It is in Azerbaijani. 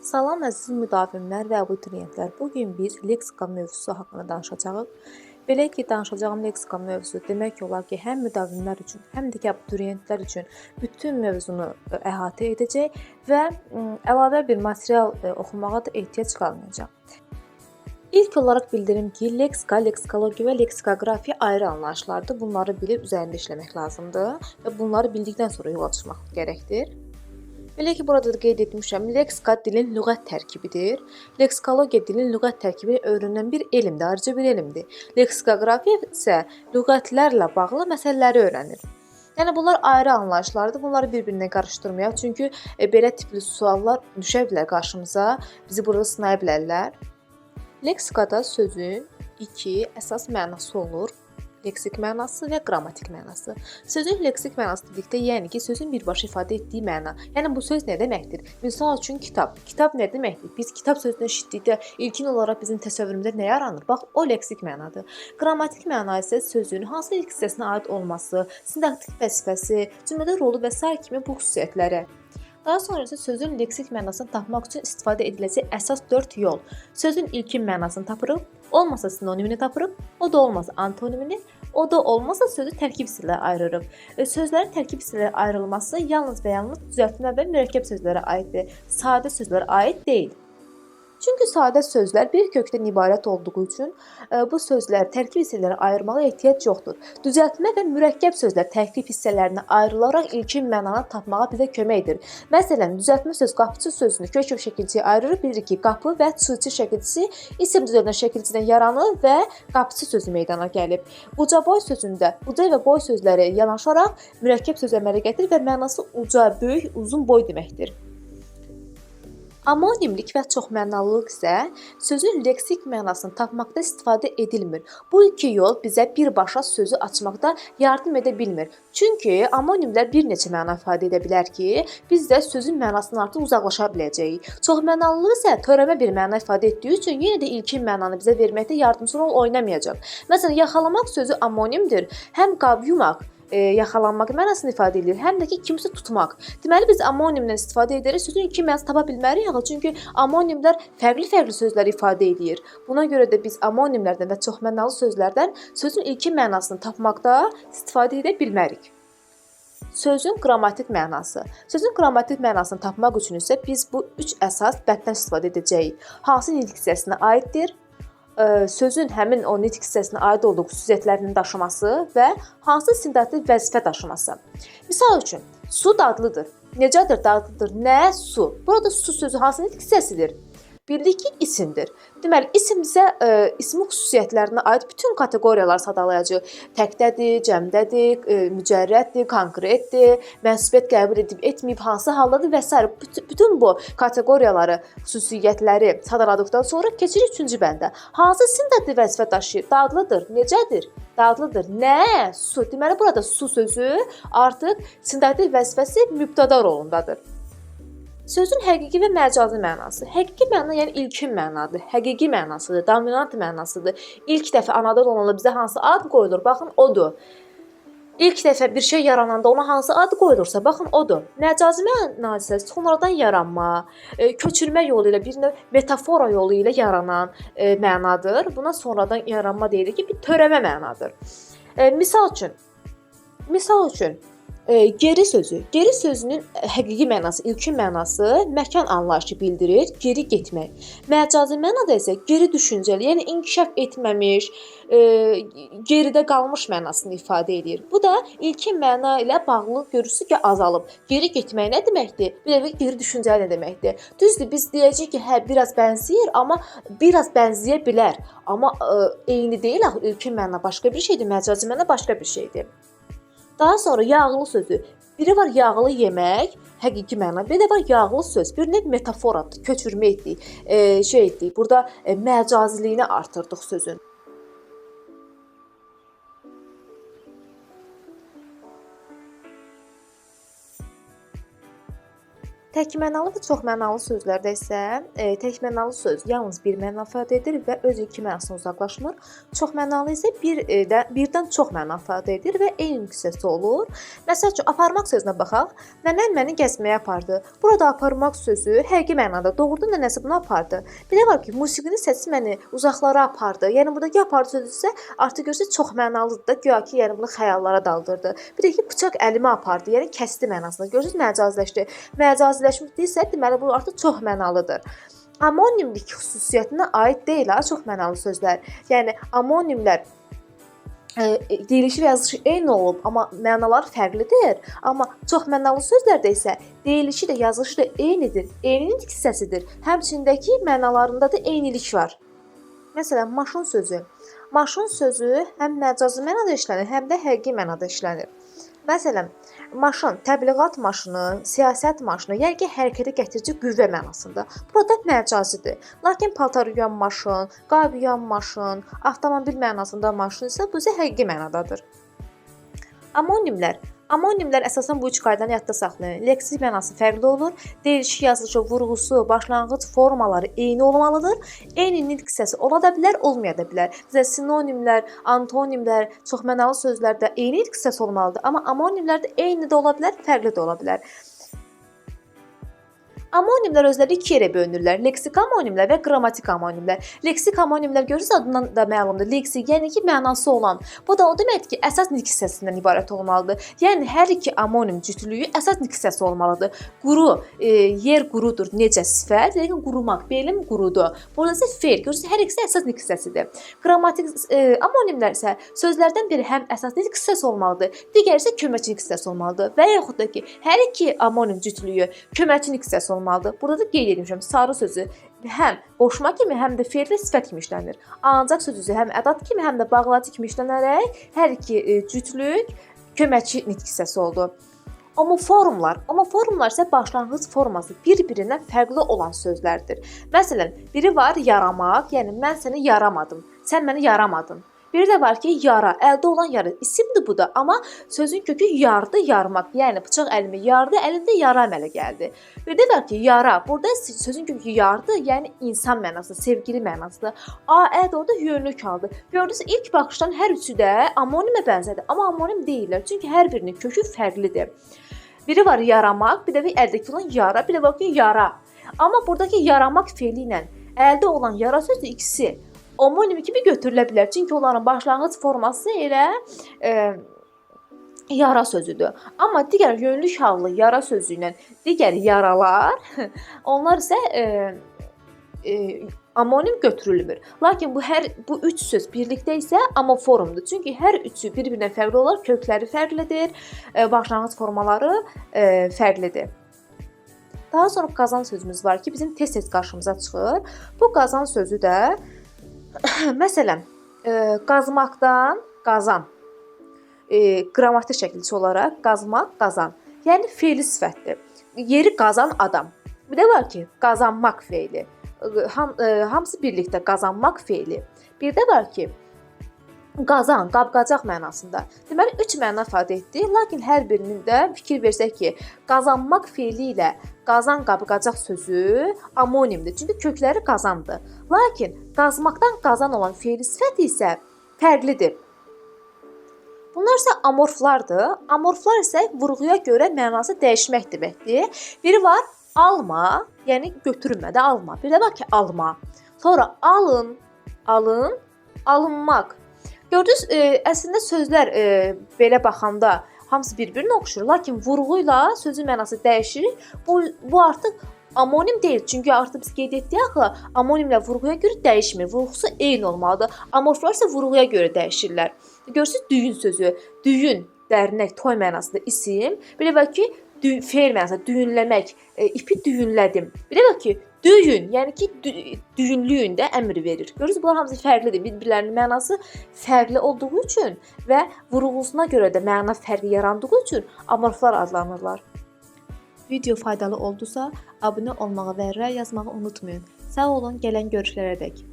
Salam əziz müdavimlər və abituriyentlər. Bugün biz leksika mövzusu haqqında danışacağıq. Belə ki, danışacağım leksika mövzusu demək olar ki, həm müdavimlər üçün, həm də ki, abituriyentlər üçün bütün mövzunu əhatə edəcək və əlavə bir material oxumağa da ehtiyac qalmayacaq. İlk olaraq bildirim ki, leksika, leksikologiya və leksikoqrafiya ayrı anlayışlardır. Bunları bilib üzərində işləmək lazımdır və bunları bildikdən sonra yola çıxmaq gərəkdir. Belə ki, burada da qeyd etmişəm, leksika dilin lüğət tərkibidir. Leksikologiya dilin lüğət tərkibini öyrənən bir elmdir, ayrıca bir elmdir. Leksikoqrafiya isə lüğətlərlə bağlı məsələləri öyrənir. Yəni bunlar ayrı anlayışlardır. Bunları bir-birinə qarışdırmayaq. Çünki belə tipli suallar düşə bilər qarşımıza, bizi burada sınaya bilərlər. Leksikada sözün iki əsas mənası olur. Leksik mənası və qrammatik mənası. Sözün leksik mənası dedikdə, yəni ki, sözün birbaşa ifadə etdiyi məna. Yəni bu söz nə deməkdir? Misal üçün kitab. Kitab nə deməkdir? Biz kitab sözünü eşitdikdə ilkin olaraq bizim təsəvvürümüzdə nə yaranır? Bax, o leksik mənadır. Qrammatik məna isə sözün hansı ilk hissəsinə aid olması, sintaktik vəzifəsi, cümlədə rolu və sair kimi bu xüsusiyyətləri. Daha sonra isə sözün leksik mənasını tapmaq üçün istifadə ediləcək əsas 4 yol. Sözün ilkin mənasını tapırıq, olmasa sinonimini tapırıq, o da olmasa antonimini, o da olmasa sözü tərkib hissələrə ayırırıq. Sözlərin tərkib hissələrə ayrılması yalnız və yalnız düzəltmə və mürəkkəb sözlərə aiddir. Sadə sözlərə aid deyil. Çünki sadə sözlər bir kökdən ibarət olduğu üçün bu sözləri tərkib hissələrə ayırmağa ehtiyac yoxdur. Düzəltmə və mürəkkəb sözlər tərkib hissələrinə ayrılaraq ilkin mənanı tapmağa bizə kömək edir. Məsələn, düzəltmə söz qapıçı sözünü kök şəkilçiyə ayırırıq, bilirik ki, qapı və çıçı şəkilçisi isim düzəltmə şəkilçisindən yaranır və qapıçı sözü meydana gəlib. Ucaboy sözündə uca və boy sözləri yanaşaraq mürəkkəb söz əmələ gətirir və mənası uca, böyük, uzun boy deməkdir. Amonimlik və çoxmənalılıq isə sözün leksik mənasını tapmaqda istifadə edilmir. Bu iki yol bizə birbaşa sözü açmaqda yardım edə bilmir. Çünki amonimlər bir neçə məna ifadə edə bilər ki, biz də sözün mənasından artıq uzaqlaşa biləcəyik. Çoxmənalılıq isə törəmə bir məna ifadə etdiyi üçün yenə də ilkin mənanı bizə verməkdə yardımçı rol oynamayacaq. Məsələn, yaxalamaq sözü amonimdir. Həm qab yumaq yaxalanmaq mənasını ifadə edir, həm də ki, kimsə tutmaq. Deməli, biz amonimdən istifadə edərək sözün iki mənası tapa bilmərik, çünki amonimlər fərqli-fərqli sözləri ifadə edir. Buna görə də biz amonimlərdən və çoxmənalı sözlərdən sözün ilkin mənasını tapmaqda istifadə edə bilmərik. Sözün qrammatik mənası. Sözün qrammatik mənasını tapmaq üçün isə biz bu üç əsas bənddən istifadə edəcəyik. Hansı nitq hissəsinə aiddir? Sözün həmin o nitq hissəsinə aid olduğu xüsusiyyətlərini daşıması və hansı sintaktik vəzifə daşıması. Misal üçün, su dadlıdır. Necədir dadlıdır? Nə? Su. Burada su sözü hansı nitq hissəsidir? Bildik ki, isimdir. Deməli, isim bizə ismin xüsusiyyətlərinə aid bütün kateqoriyaları sadalayacaq. Təkdədir, cəmdədir, mücərrəddir, konkretdir, mənsubiyyət qəbul edib etməyib, hansı haldadır və s. Bütün bu kateqoriyaları, xüsusiyyətləri sadaladıqdan sonra keçirik üçüncü bəndə. Hansı sintaktik vəzifə daşıyır? Dadlıdır. Necədir? Dadlıdır. Nə? Su. Deməli, burada su sözü artıq sintaktik vəzifəsi mübtəda rolundadır. Sözün həqiqi və məcazi mənası. Həqiqi məna yəni ilkin mənadır. Həqiqi mənasıdır, dominant mənasıdır. İlk dəfə anadan olanda bizə hansı ad qoyulur? Baxın, odur. İlk dəfə bir şey yarananda ona hansı ad qoyulursa, baxın, odur. Məcazi məna isə sonradan yaranma, köçürmə yolu ilə, bir növ metafora yolu ilə yaranan mənadır. Buna sonradan yaranma deyilir ki, bir törəmə mənadır. Misal üçün, geri sözü. Geri sözünün həqiqi mənası, ilkin mənası məkan anlayışı bildirir, geri getmək. Məcazi mənada isə geri düşüncəli, yəni inkişaf etməmiş, geridə qalmış mənasını ifadə edir. Bu da ilkin məna ilə bağlı görürsünüz ki, azalıb. Geri getmək nə deməkdir? Bir də geri düşüncəli nə deməkdir? Düzdür, biz deyəcəyik ki, hə, biraz bənzəyir, amma biraz bənzəyə bilər. Amma eyni deyil, ilkin məna başqa bir şeydir, məcazi məna başqa bir şeydir. Daha sonra yağlı sözü. Biri var yağlı yemək, həqiqi məna. Bir də var yağlı söz. Bir növ metaforadır, köçürmə etdik. Burada məcaziliyini artırdıq sözün. Təkmənalı və çoxmənalı sözlərdə isə təkmənalı söz yalnız bir məna ifadə edir və öz iki mənasından uzaqlaşmır. Çoxmənalı isə birdən çox məna ifadə edir və eyni hissəsi olur. Məsəl üçün, aparmaq sözünə baxaq. Nənəm məni gəzməyə apardı. Burada aparmaq sözü həqiqi mənada doğrudan nənəsi bunu apardı. Bir də var ki, musiqinin səsi məni uzaqlara apardı. Yəni buradakı apardı sözü isə artıq görürsüz çoxmənalıdır da, güya ki, yəni bunu xəyallara daldırdı. Bir də ki, bıçaq əlimə apardı, yəni kəsdi mənasında. Görürsüz məcazləşdi. Məcazləşmişdirsə, deməli bu artıq çoxmənalıdır. Amonimlik xüsusiyyətinə aid deyil çoxmənalı sözlər. Yəni amonimlər deyilişi və yazılışı eyni olub, amma mənaları fərqlidir. Amma çoxmənalı sözlərdə isə deyilişi də yazılışı da eynidir. Eynilik hissəsidir. Həmçindəki mənalarında da eynilik var. Məsələn, maşın sözü. Maşın sözü həm məcazi mənada işlənir, həm də həqiqi mənada işlənir. Məsələn, maşın, təbliğat maşını, siyasət maşını, yəni ki, hərəkətə gətirici qüvvə mənasında. Burada məcazidir. Lakin paltar yuyan maşın, qab yuyan maşın, avtomobil mənasında maşın isə bu isə həqiqi mənadadır. Amonimlər. Amonimlər əsasən bu üç qaydanı yadda saxlayın. Leksik mənası fərqli olur. Deyilişi, yazılışı, vurğusu, başlanğıc formaları eyni olmalıdır. Eyni nitq hissəsi ola da bilər, olmaya da bilər. Məsələn, sinonimlər, antonimlər, çoxmənalı sözlərdə eyni nitq hissəsi olmalıdır. Amma amonimlərdə eyni də ola bilər, fərqli də ola bilər. Amonimlər özləri iki yerə bölünürlər. Leksik amonimlər və qrammatik amonimlər. Leksik amonimlər görürsünüz adından da məlumdur. Leksik, yəni ki, mənası olan. Bu da o deməkdir ki, əsas nitq hissəsindən ibarət olmalıdır. Yəni hər iki amonim cütlüyü əsas nitq hissəsi olmalıdır. Quru, yer qurudur, necə sifət, yəni qurumaq, belim qurudur. Burada isə fe'l, görürsünüz hər ikisi əsas nitq hissəsidir. Qrammatik amonimlər isə sözlərdən biri həm əsas nitq hissəsi olmalıdır, digəri isə köməkçi nitq hissəsi olmalıdır. Və yaxud da ki, hər iki amonim cütlüyü köməkçi nitq hissəsi olmalıdır. Burada da qeyd etmişəm, sarı sözü həm qoşma kimi, həm də fe'l və sifət kimi işlənir. Ancaq sözü həm ədat kimi, həm də bağlacı kimi işlənərək hər iki cütlük köməkçi nitq hissəsi oldu. Omoformlar isə başlanğıc forması bir-birindən fərqli olan sözlərdir. Məsələn, biri var yaramaq, yəni mən səni yaramadım, sən məni yaramadın. Biri də var ki, yara, əldə olan yara, isimdir bu da, amma sözün kökü yardı, yarmaq, yəni bıçaq əlimi yardı, əlində yara əmələ gəldi. Bir də var ki, yara, burada sözün kökü yardı, yəni insan mənası, sevgili mənasıdır. A, ə də orada yönlük aldı. Gördünüz, ilk baxışdan hər üçü də amonimə bənzədir, amma amonim deyirlər, çünki hər birinin kökü fərqlidir. Biri var yaramaq, bir də əldəki olan yara, bir də var ki, yara. Amma buradakı yaramaq fe'li ilə əldə olan yara sözü ikisi omonim kimi götürülə bilər. Çünki onların başlanğıc forması elə yara sözüdür. Amma digər yönlük hallı yara sözü ilə digər yaralar, onlar isə amonim götürülmür. Lakin bu üç söz birlikdə isə amoformdur. Çünki hər üçü bir-birindən fərqli olaraq kökləri fərqlidir, başlanğıc formaları fərqlidir. Daha sonra qazan sözümüz var ki, bizim tez-tez qarşımıza çıxır. Bu qazan sözü də məsələn, qazmaqdan qazan, qrammatik şəkilçi olaraq qazmaq, qazan. Yəni fe'li sifətdir. Yeri qazan adam. Bir də var ki, qazanmaq fe'li. Hamısı birlikdə qazanmaq fe'li. Bir də var ki, qazan, qab-qacaq mənasında. Deməli, üç məna ifadə etdi, lakin hər birinin də fikir versək ki, qazanmaq fe'li ilə qazan, qab-qacaq sözü amonimdir, çünki kökləri qazandır. Lakin qazmaqdan qazan olan fe'li sifəti isə fərqlidir. Bunlar isə amorflardır. Amorflar isə vurğuya görə mənası dəyişmək deməkdir. Biri var alma, yəni götürülmədə alma. Bir də var ki, alma. Sonra alın, alın, alınmaq. Gördünüz, əslində sözlər belə baxanda hamısı bir-birinə oxşur, lakin vurğu ilə sözün mənası dəyişir. Bu artıq amonim deyil, çünki artıq biz qeyd etdik axı, amonimlə vurğuya görə dəyişmir. Vurğusu eyni olmalıdır. Amorflar isə vurğuya görə dəyişirlər. Görürsünüz, düyün sözü, düyün, dərnək, toy mənasında isim. Bir də var ki, fe'l mənasında düyünləmək, ipi düyünlədim. Bir də var ki, düyün, yəni ki, düyünlüyün də əmr verir. Görürsünüz, bunlar hamısı fərqlidir. Bir-birlərinin mənası fərqli olduğu üçün və vurğusuna görə də məna fərqi yarandığı üçün amorflar adlanırlar. Video faydalı oldusa, abunə olmağı və rəy yazmağı unutmayın. Sağ olun, gələn görüşlərə dək.